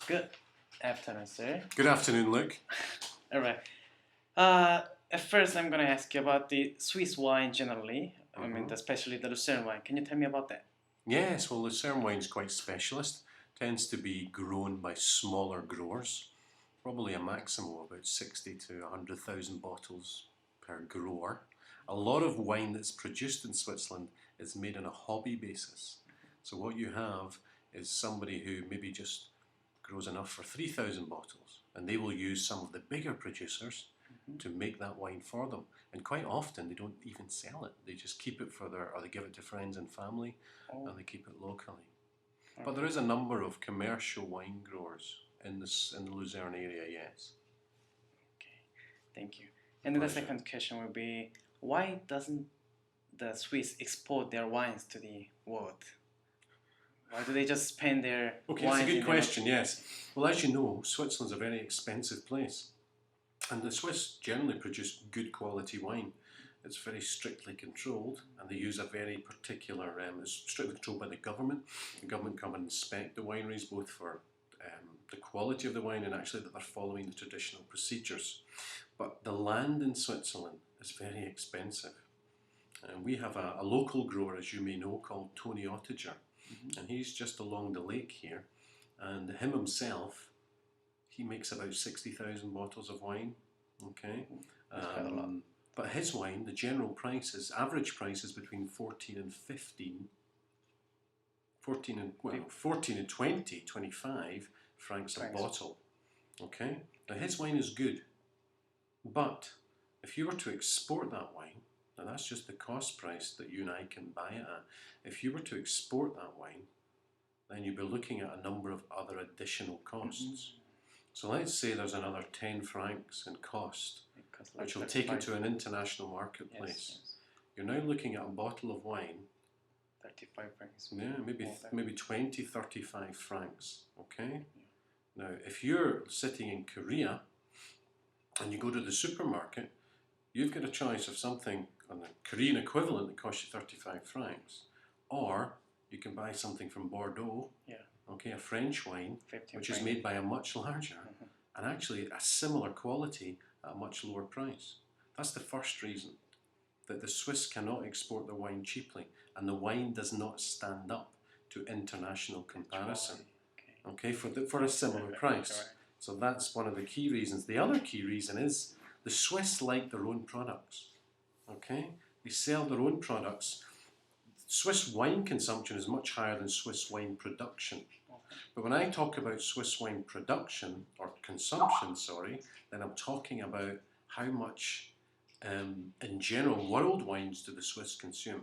Good afternoon, sir. Good afternoon, Luke. All right. At first, I'm going to ask you about the Swiss wine generally. I mean, especially the Luzern wine. Can you tell me about that? Yes, well, Luzern wine's quite specialist. Tends to be grown by smaller growers, probably a maximum of about 60 to 100,000 bottles per grower. A lot of wine that's produced in Switzerland is made on a hobby basis. So what you have is somebody who maybe just grows enough for 3,000 bottles, and they will use some of the bigger producers to make that wine for them. And quite often they don't even sell it. They just keep it for or they give it to friends and family, and they keep it locally. But there is a number of commercial wine growers in the Luzern area, yes. Okay, thank you. And then the second question would be, why doesn't the Swiss export their wines to the world? Why do they just spend their Okay, wines? that's a good question, yes. Well, as you know, Switzerland's a very expensive place. And the Swiss generally produce good quality wine. It's very strictly controlled, and they use a very particular, it's strictly controlled by the government. The government come and inspect the wineries, both for the quality of the wine and actually that they're following the traditional procedures. But the land in Switzerland is very expensive. And we have a local grower, as you may know, called Tony Oettinger. And he's just along the lake here. And him himself, he makes about 60,000 bottles of wine. Okay. But his wine, the general price is, average price is between 14 and 15, 14 and 20, 25 francs a bottle. Okay. Now his wine is good, but if you were to export that wine, now that's just the cost price that you and I can buy it at. If you were to export that wine, then you'd be looking at a number of other additional costs. So let's say there's another 10 francs in cost, which will take it to an international marketplace. Yes. You're now looking at a bottle of wine. 35 francs. Yeah, maybe 20, 35 francs. Okay? Yeah. Now, if you're sitting in Korea and you go to the supermarket, you've got a choice of something on the Korean equivalent that costs you 35 francs, or you can buy something from Bordeaux. Yeah. Okay, a French wine, which is made by a much larger and actually a similar quality at a much lower price. That's the first reason that the Swiss cannot export their wine cheaply, and the wine does not stand up to international comparison. Okay, for a similar price. So that's one of the key reasons. The other key reason is the Swiss like their own products. Okay, they sell their own products. Swiss wine consumption is much higher than Swiss wine production. But when I talk about Swiss wine production, or consumption, sorry, then I'm talking about how much, in general, world wines do the Swiss consume.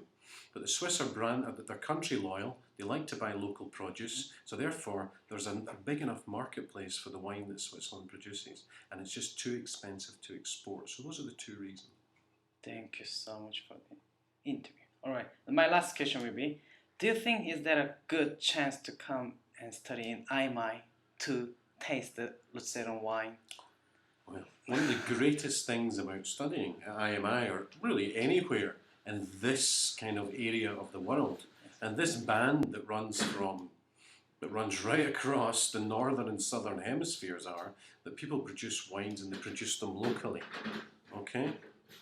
But the Swiss are they're country loyal, they like to buy local produce, so therefore there's a big enough marketplace for the wine that Switzerland produces, and it's just too expensive to export. So those are the two reasons. Thank you so much for the interview. All right, my last question will be, do you think is there a good chance to come and study in IMI to taste the Luzern wine? Well, one of the greatest things about studying at IMI, or really anywhere in this kind of area of the world, and this band that runs right across the northern and southern hemispheres, are that people produce wines and they produce them locally. Okay?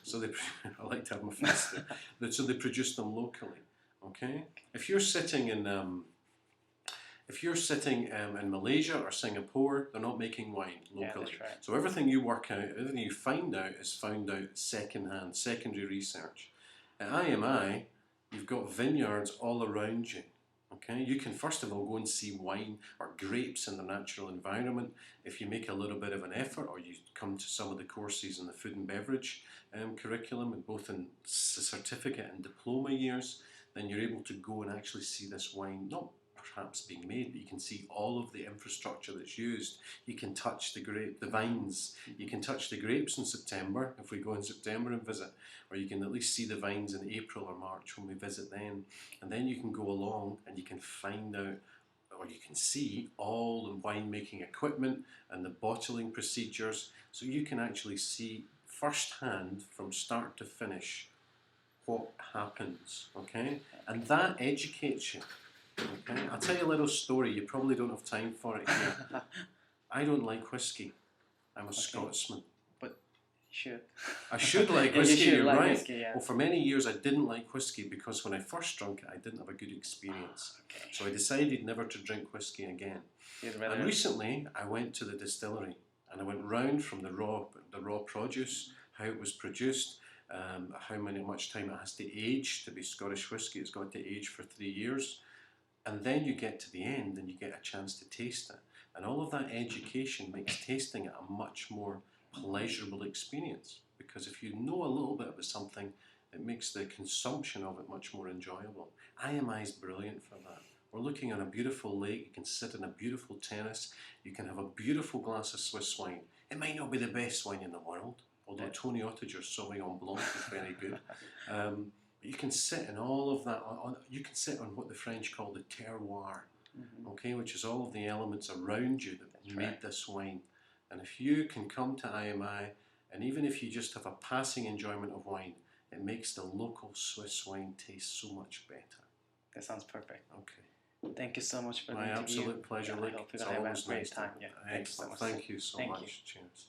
So I like to have my fist there. So they produce them locally. Okay? If you're sitting in Malaysia or Singapore, they're not making wine locally. Yeah, that's right. So everything you work out, everything you find out is found out second-hand, secondary research. At IMI, you've got vineyards all around you. Okay, you can first of all go and see wine or grapes in the natural environment. If you make a little bit of an effort, or you come to some of the courses in the food and beverage curriculum, and both in certificate and diploma years, then you're able to go and actually see this wine, not perhaps being made, but you can see all of the infrastructure that's used. You can touch the vines. You can touch the grapes in September, if we go in September and visit, or you can at least see the vines in April or March when we visit then. And then you can go along and you can find out, or you can see all the winemaking equipment and the bottling procedures, so you can actually see firsthand from start to finish what happens, okay? And that educates you. Okay, I'll tell you a little story. You probably don't have time for it here. I don't like whiskey. I'm a Scotsman. But you should. I should like Yeah, whiskey, you should you're like right. whiskey, yeah. Well, for many years I didn't like whiskey because when I first drank it, I didn't have a good experience. Okay. So I decided never to drink whiskey again. You'd rather... And recently I went to the distillery and I went round from the raw produce, how it was produced, how much time it has to age to be Scottish whiskey. It's got to age for 3 years. And then you get to the end and you get a chance to taste it. And all of that education makes tasting it a much more pleasurable experience. Because if you know a little bit about something, it makes the consumption of it much more enjoyable. IMI is brilliant for that. We're looking on a beautiful lake, you can sit on a beautiful terrace, you can have a beautiful glass of Swiss wine. It might not be the best wine in the world, although Tony Oettinger's Sauvignon Blanc is very good. You can sit in all of that, you can sit on what the French call the terroir, okay, which is all of the elements around you that made this wine. And if you can come to IMI, and even if you just have a passing enjoyment of wine, it makes the local Swiss wine taste so much better. That sounds perfect. Okay. Thank you so much for the My interview. absolute pleasure, Luke. I hope you're It's going to have always a great nice time. Yeah. Thank you so much. Thank you so Thank much. you. Cheers.